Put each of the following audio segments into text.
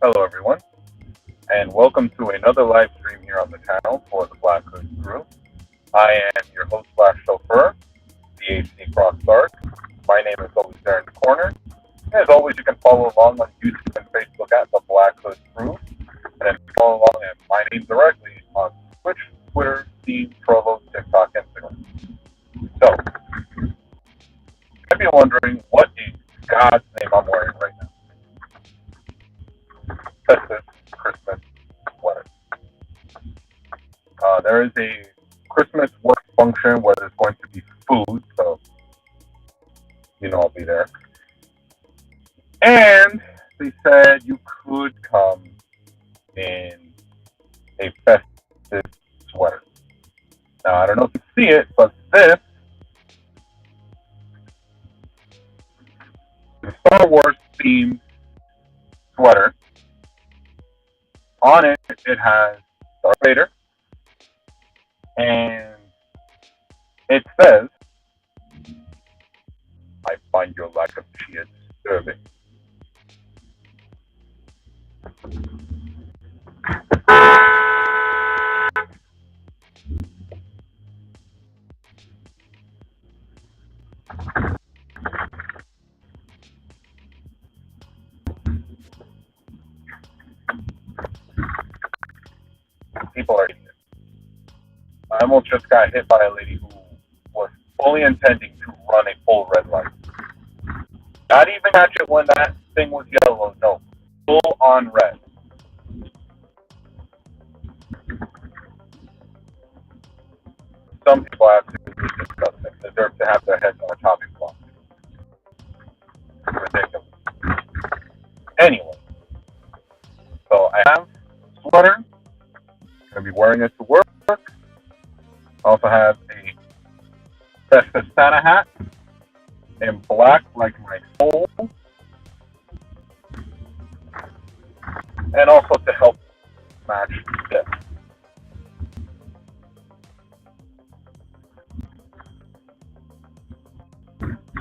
Hello, everyone, and welcome to another live stream here on the channel for the Black Hood Crew. I am your host slash chauffeur, BHCxDark. My name is always there in the corner. As always, you can follow along on YouTube and Facebook at the Black Hood Crew, and then follow along at my name directly on Twitch, Twitter, Steam, Trovo, TikTok, Instagram. So, you might be wondering what in God's name I'm wearing right now. Festive Christmas sweater. There is a Christmas work function where there's going to be food, so I'll be there. And they said you could come in a festive sweater. Now, I don't know if you see it, but this is a Star Wars themed sweater. On it, it has Darth Vader, and it says, "I find your lack of cheer disturbing." People are idiots. I almost just got hit by a lady who was fully intending to run a full red light. Not even catch it when that thing was yellow, no. Full on red. Some people have to be disgusting. Deserve to have their heads on a chopping block. Ridiculous. Anyway, so I have a sweater. I'm going to be wearing it to work. I also have a festive Santa hat in black like my soul. And also to help match this.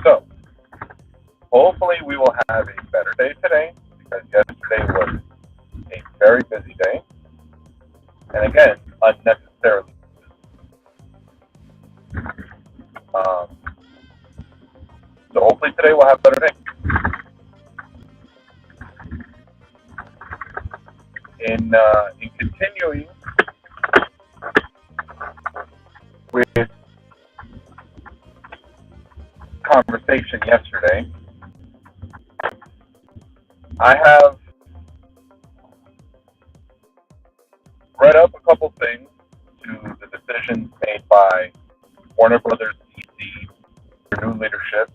So, hopefully we will have a better day today, because yesterday was a very busy day. And again, unnecessarily. So hopefully today we'll have a better day. In continuing with conversation yesterday, I have read up a couple things to the decisions made by Warner Brothers DC, their new leadership,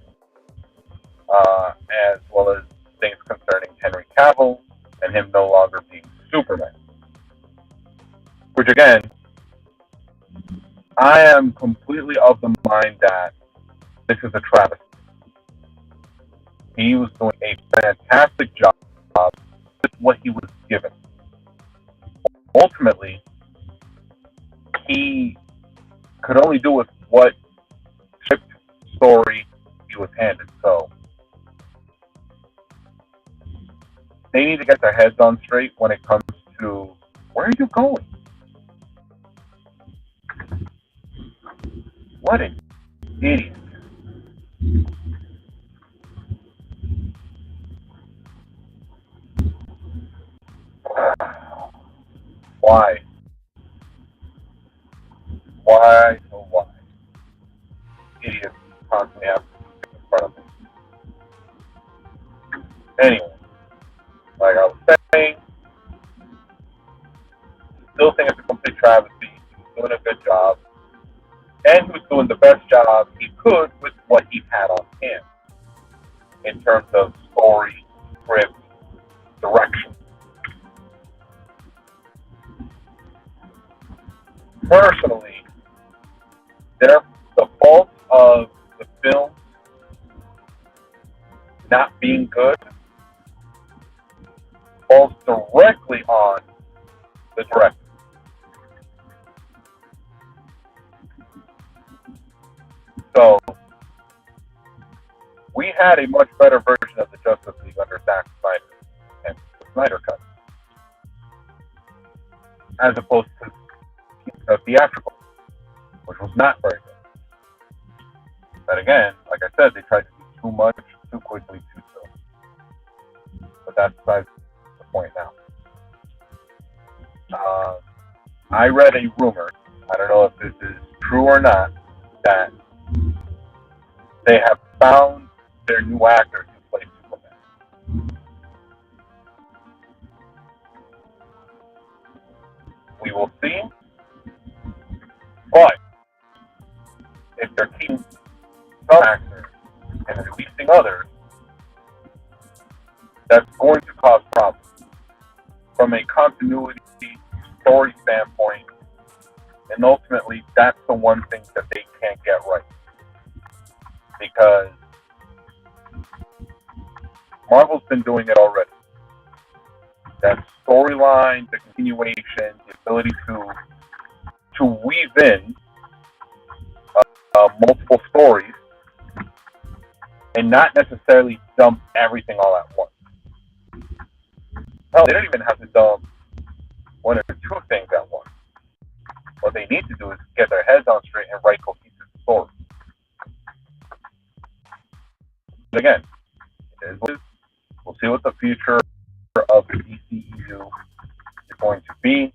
as well as things concerning Henry Cavill and him no longer being Superman. Which again, I am completely of the mind that this is a travesty. He was doing a fantastic job with what he was given. Ultimately, he could only do with what script story he was handed. So they need to get their heads on straight when it comes to where are you going? What an idiot. Why? Why? Oh, why? Idiots constantly have to in front of me. Anyway, like I was saying, still think it's a complete travesty. He was doing a good job, and he was doing the best job he could with what he had on hand in terms of story, script, direction. Personally, the fault of the film not being good falls directly on the director. So, we had a much better version of the Justice League under Zack Snyder and the Snyder Cut. as opposed to theatrical, which was not very good. But again, like I said, they tried to do too much, too quickly, too soon. But that's besides the point now. I read a rumor, I don't know if this is true or not, that they have found their new actor to play Superman. We will see. But if they're keeping some actors and releasing others, that's going to cause problems. From a continuity story standpoint, and ultimately that's the one thing that they can't get right. Because Marvel's been doing it already. That storyline, the continuation, the ability to weave in multiple stories and not necessarily dump everything all at once. Hell, they don't even have to dump one or two things at once. What they need to do is get their heads on straight and write cohesive stories. But again, we'll see what the future of the DCEU is going to be.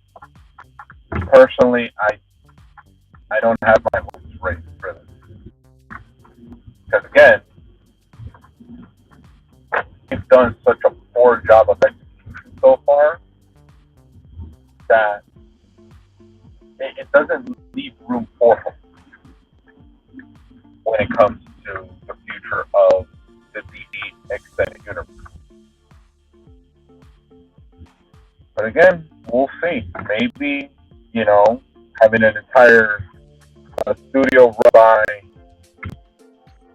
Personally, I don't have my hopes raised for this. Because again, they've done such a poor job of execution so far that it doesn't leave room for hope when it comes to the future of the DC extended universe. But again, we'll see. Maybe, having an entire studio run by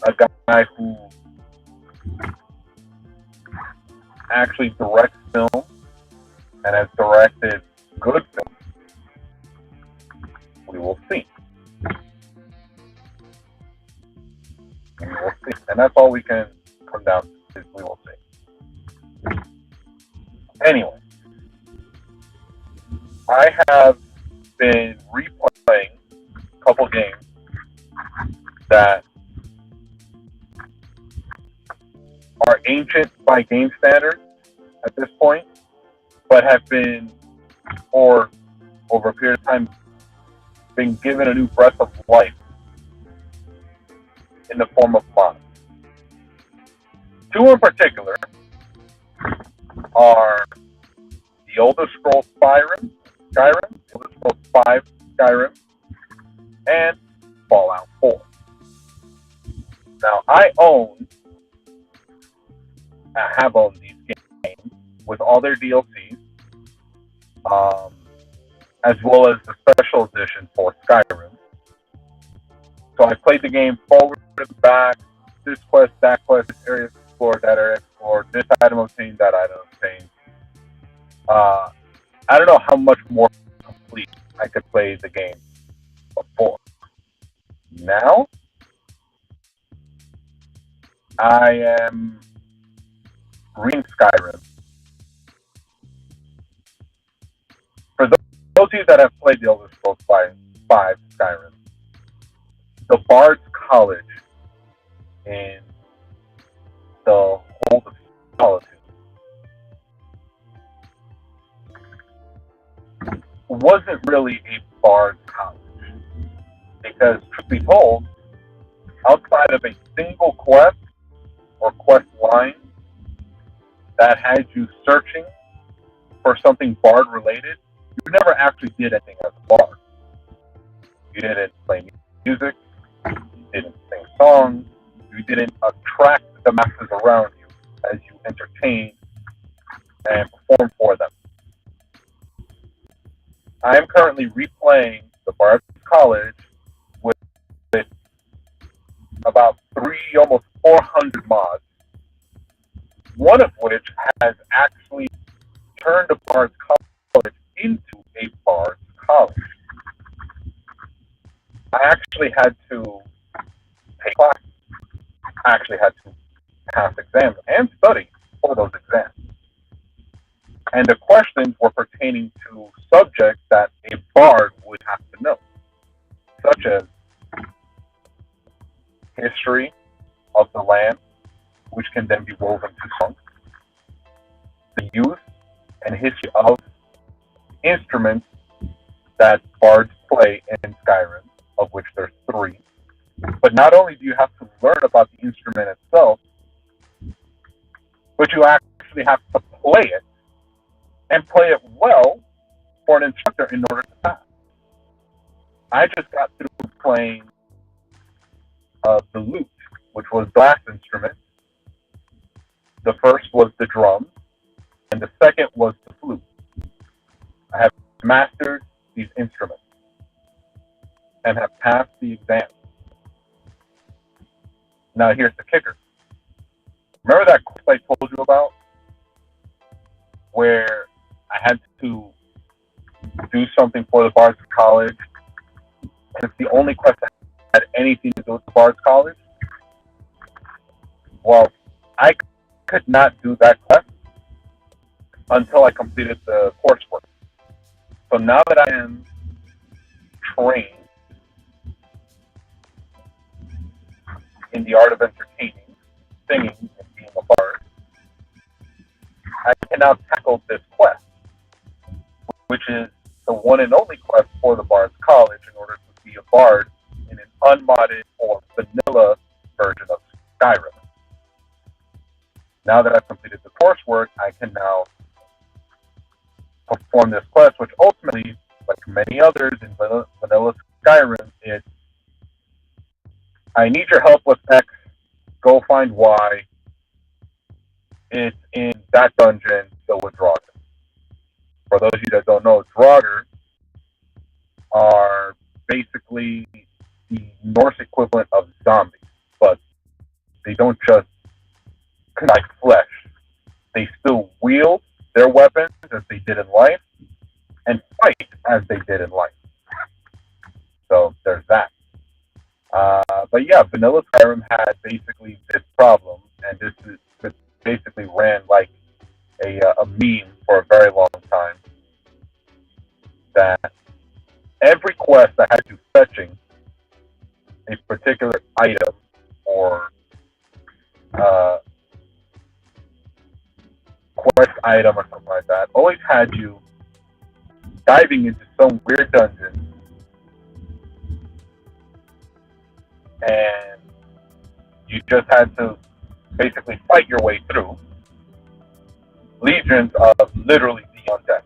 a guy who actually directs film and has directed good films. We will see. We will see. And that's all we can come down to, is we will see. Anyway, I have been replaying a couple games that are ancient by game standards at this point, but have been, or over a period of time, been given a new breath of life in the form of mods. Two in particular are the Elder Scrolls Skyrim, Elder Scrolls 5 Skyrim, and Fallout 4. Now, I have owned these games with all their DLCs, as well as the special edition for Skyrim. So I played the game forward and back, this quest, that quest, this area explored, that area explored, this item obtained, that item obtained. I don't know how much more complete I could play the game before. Now, I am reading Skyrim. For those of you that have played the Elder Scrolls 5 Skyrim, the Bard's College in the Hold of Solitude wasn't really a Bard's College. Because, truth be told, outside of a single quest or quest line that had you searching for something Bard related, you never actually did anything as a Bard. You didn't play music, you didn't sing songs, you didn't attract the masses around you as you entertained and performed for them. I am currently replaying the Bard's College with about almost 400 mods, one of which has actually turned a Bard's College into a Bard's College. I actually had to take classes. I actually had to pass exams and study for those exams. And the questions were pertaining to subjects that a bard would have to know, such as history of the land, which can then be woven to songs, the use and history of instruments that bards play in Skyrim, of which there's 3. But not only do you have to learn about the instrument itself, but you actually have to play it, and play it well for an instructor in order to pass. I just got through playing the lute, which was the last instrument. The first was the drum, and the second was the flute. I have mastered these instruments and have passed the exam. Now here's the kicker. Remember that quest I told you about where I had to do something for the Bards College, and it's the only quest that had anything to do with the Bards College? Well, I could not do that quest until I completed the coursework. So now that I am trained in the art of entertaining, singing, and being a bard, I can now tackle this quest, which is the one and only quest for the Bards College in order to be a bard in an unmodded or vanilla version of Skyrim. Now that I've completed the coursework, I can now perform this quest, which ultimately, like many others in vanilla Skyrim, it's I need your help with X, go find Y. It's in that dungeon, so with Draugr. For those of you that don't know, Draugr are basically the Norse equivalent of zombies, but they don't just like flesh. They still wield their weapons as they did in life, and fight as they did in life. So there's that. But yeah, vanilla Skyrim had basically this problem, and this basically ran like a meme for a very long time, that every quest I had you fetching a particular item or quest item or something like that always had you diving into some weird dungeon, and you just had to basically fight your way through legions of literally the undead.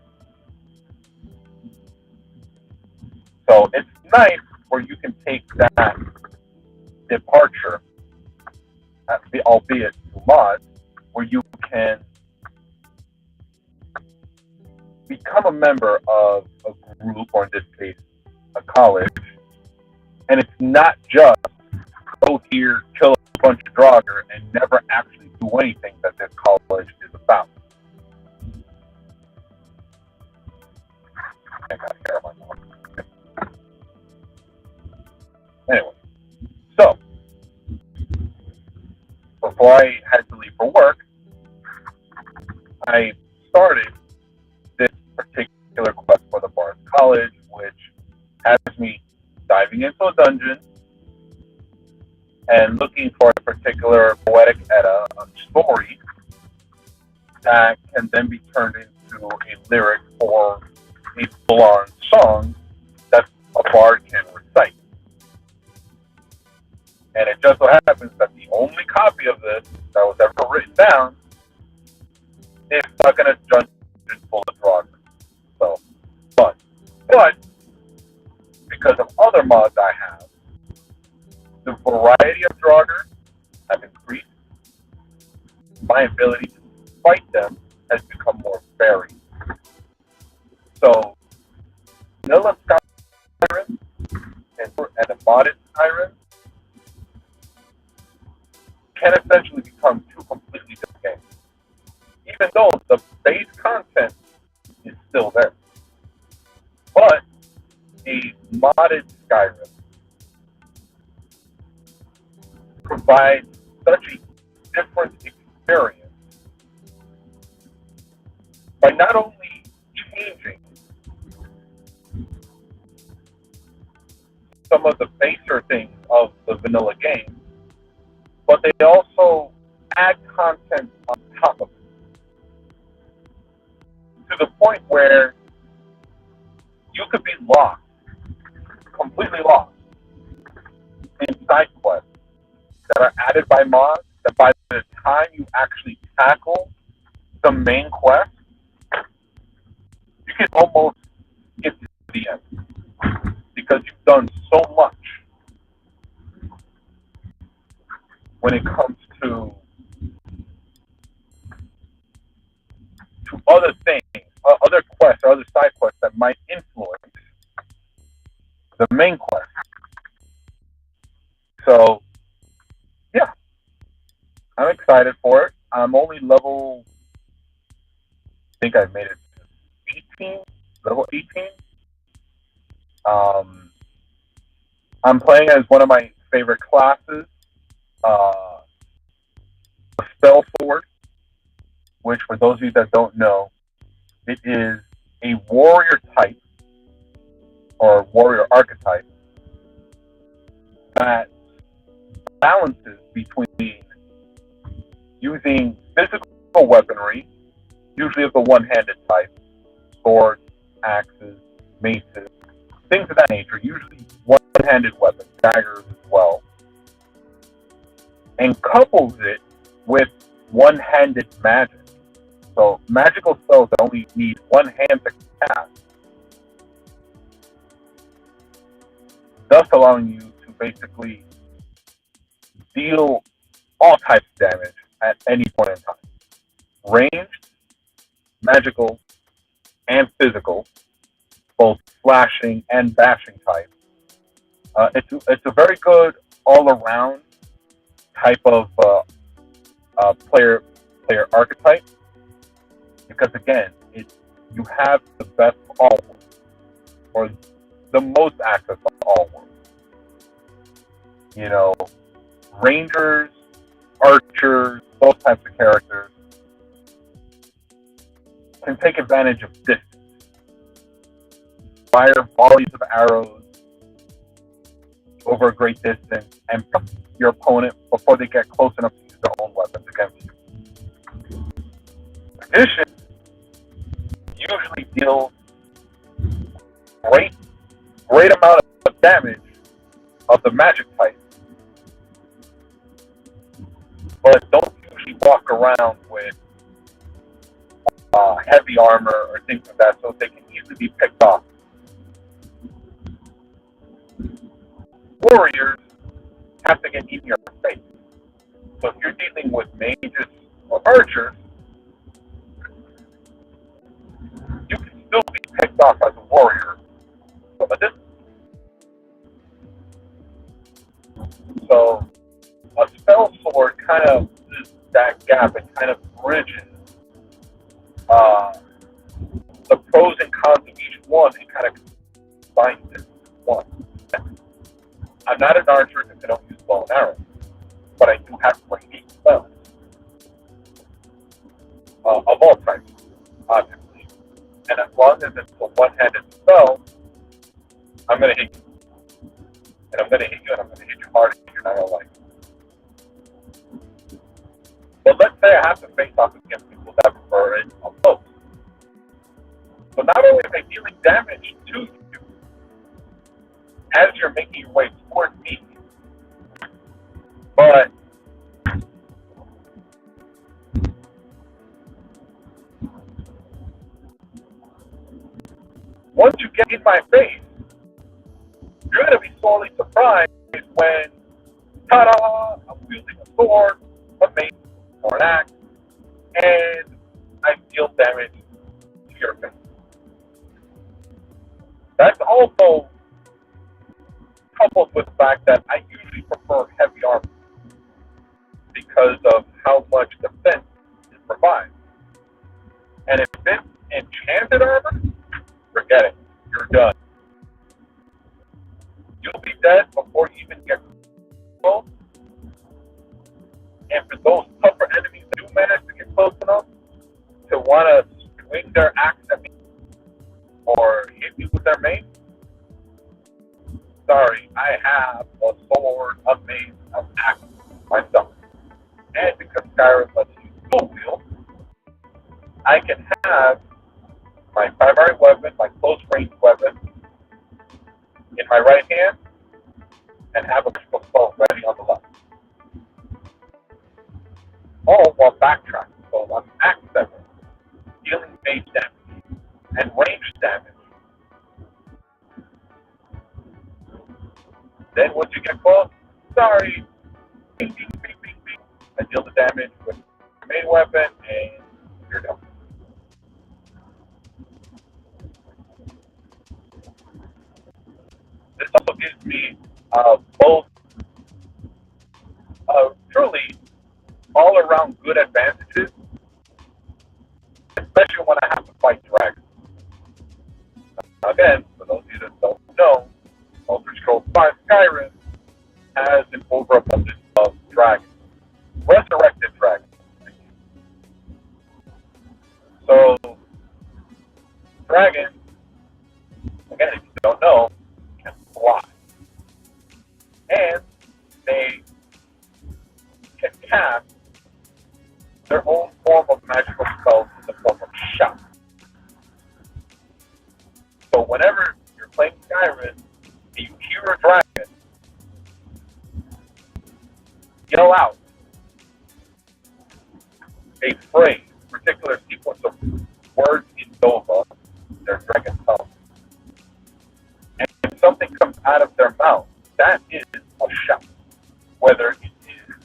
So it's nice where you can take that departure, albeit through mods, where you can become a member of a group, or in this case, a college, and it's not just go here, kill a bunch of Draugr, and never actually do anything that this college is about. I gotta care about that. Anyway, so before I had to leave for work, I started this particular quest for the Bards College, which has me diving into a dungeon and looking for a particular poetic edda, a story that can then be turned into a lyric or a full-on song that a bard can recite. And it just so happens that the only copy of this that was ever written down is stuck in a dungeon full of Draugr. So, but because of other mods I have, the variety of Draugr have increased. My ability to fight them has become more varied. So, vanilla Skyrim and a modded Skyrim can essentially become two completely different games, even though the base content is still there. But a modded Skyrim provides such a different experience by not only changing some of the baser things of the vanilla game, but they also add content on top of it to the point where you could be lost, completely lost, in side quests that are added by mods that by the time you actually tackle the main quest, you can almost get to the end because you've done so much when it comes to other things, other quests or other side quests that might influence the main quest. So, yeah, I'm excited for it. I'm only level, I think I made it to 18, level 18. I'm playing as one of my favorite classes, uh, the Spell Sword, which, for those of you that don't know, it is a warrior type or warrior archetype that balances between using physical weaponry, usually of the one-handed type, swords, axes, maces, things of that nature, usually one-handed weapons, daggers as well, and couples it with one-handed magic. So magical spells that only need one hand to cast, thus allowing you to basically deal all types of damage at any point in time. Ranged, magical, and physical, both slashing and bashing type. It's a very good all-around type of player archetype because, again, you have the best of all worlds, or the most access to all worlds. You know, rangers, archers, those types of characters can take advantage of distance. Fire volleys of arrows over a great distance and your opponent before they get close enough to use their own weapons against you. In addition, usually deals great amount of damage of the magic type, but don't usually walk around with heavy armor or things like that, so they can easily be picked off. Warriors have to get in your face. So if you're dealing with mages or archers, you can still be picked off as a warrior from a distance. So a spell sword kind of is that gap. It kind of bridges the pros and cons of each one and kind of combines it into one. I'm not an archer because I don't use bow and arrow, but I do have ranged spells of all types, obviously. And as long as it's a one-handed spell, I'm going to hit you. And I'm going to hit you, and I'm going to hit you hard, and you're not going to like it. But let's say I have to face off against people that prefer it up close. So not only am I dealing damage to you as you're making your way towards me, but once you get in my face, you're going to be sorely surprised when, ta-da, I'm wielding a sword, a mace, or an axe, and I deal damage to your face. That's also coupled with the fact that I usually prefer heavy armor because of how much defense it provides. And if it's enchanted armor, forget it. You're done. You'll be dead before you even get close. And for those tougher enemies that do manage to get close enough to want to swing swing their axe at me or hit me with their mace, sorry, I have a sword, a mace, an axe myself. And because Skyrim lets you dual wield, I can have my primary weapon, my close range weapon, in my right hand, and have a magical spell ready on the left. All while backtracking. So I'm axe 7, dealing base damage and range damage. Then once you get close, sorry, bing, bing, bing, bing, bing. I deal the damage with the main weapon, and you're done. This also gives me both truly all-around good advantages, especially when I have to fight dragons. Again, for those of you that don't know, Elder Scrolls V Skyrim has an overabundance of dragons, resurrected dragons. So, dragons, again, if you don't know, can fly. And they can cast their own form of magical spells in the form of shout. So whenever you're playing Skyrim and you hear a dragon, yell out a phrase, particular sequence of words in Nova, their dragon tongue. And if something comes out of their mouth, that is a shout. Whether it is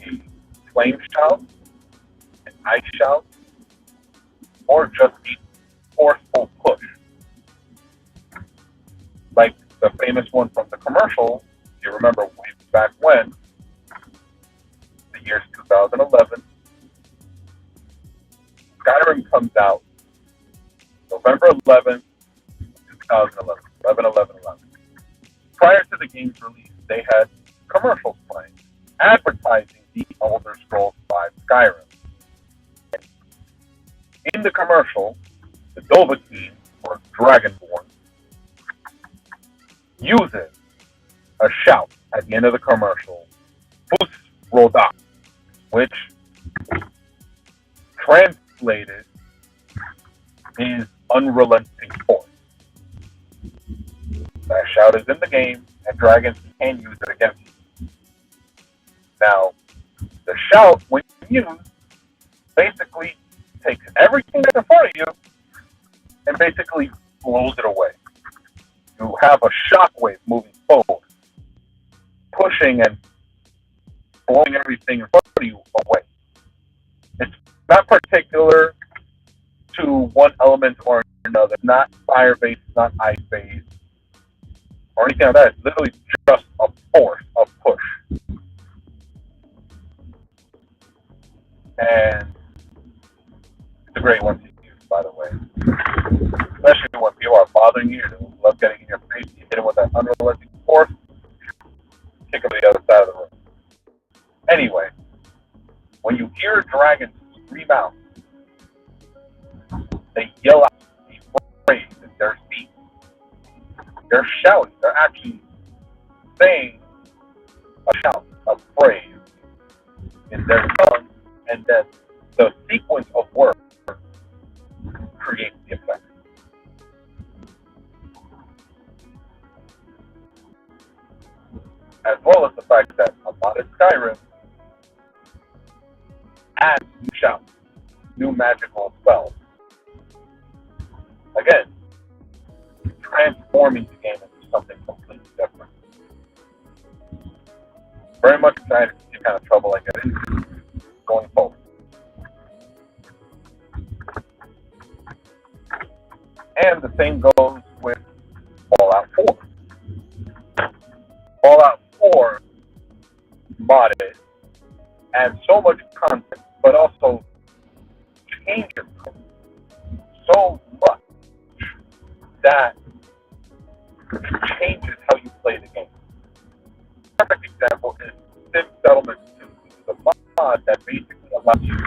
a flame shout, an ice shout, or just a forceful push. Like the famous one from the commercial, if you remember way back when, the year's 2011, Skyrim comes out November 11th, 2011, 11/11/11. Prior to the game's release, they had commercials playing, advertising the Elder Scrolls V Skyrim. In the commercial, the Dovahkiin, or Dragonborn, uses a shout at the end of the commercial, Bus Rodak, which translated is unrelenting force. That shout is in the game, and dragons can use it against you. Now, the shout, when used, basically takes everything that's in front of you and basically blows it away. You have a shockwave moving forward, pushing and blowing everything in front of you away. It's not particular to one element or another. It's not fire-based, not ice-based, or anything like that. It's literally just a force, a push. And it's a great one to use, by the way. Especially when people are bothering you, they love getting in your face, you hit them with that unrelenting force, kick them to the other side of the room. Anyway, when you hear dragons scream out, they yell out a phrase in their speech. They're shouting. They're actually saying a shout, a phrase in their tongue, and then the sequence of words creates the effect. As well as the fact that a lot of Skyrim adds new shouts, new magical spells. Again, transforming the game into something completely different. Very much excited to see kind of trouble I get into going forward. And the same goes with Fallout 4. Fallout 4 modded adds so much content, but also changes so much that it changes how you play the game. A perfect example is Sim Settlement 2, which is a mod that basically allows you,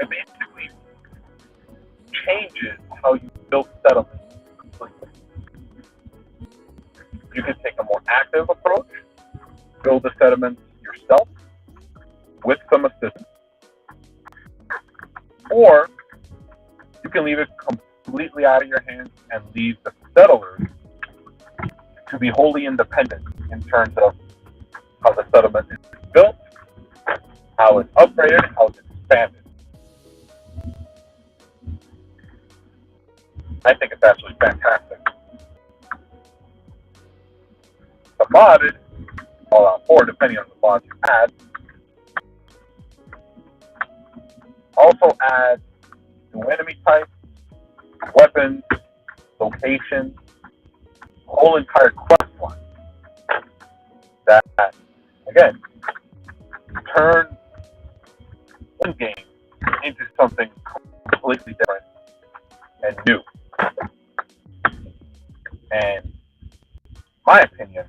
it basically build the sediments yourself with some assistance, or you can leave it completely out of your hands and leave the settlers to be wholly independent in terms of how the settlement is built, how it's upgraded, how it's expanded. I think it's absolutely fantastic. The modded, Fallout 4, depending on the mods you add, also adds new enemy types, weapons, locations, whole entire quest line. That, again, turn one game into something completely different and new. And in my opinion,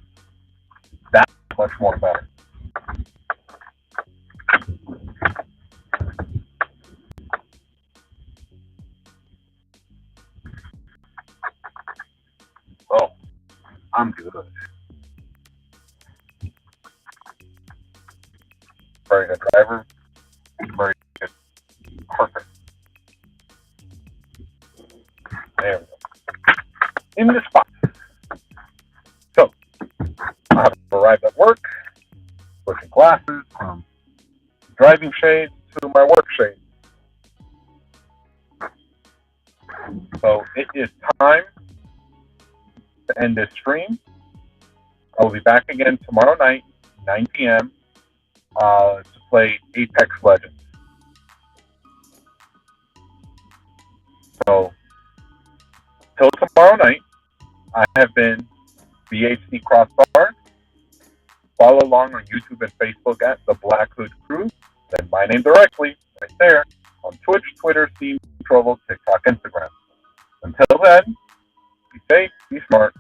that's much more better. Oh, I'm good. Very good driver. Very good. Perfect. There we go. In the spot. So, I have arrived at work, switching glasses from driving shades to my work shades. So, it is time to end this stream. I will be back again tomorrow night, 9 p.m., to play Apex Legends. So, till tomorrow night, I have been BHCxDark. Follow along on YouTube and Facebook at The Black Hood Crew. Then my name directly, right there, on Twitch, Twitter, Steam, Trovo, TikTok, Instagram. Until then, be safe, be smart,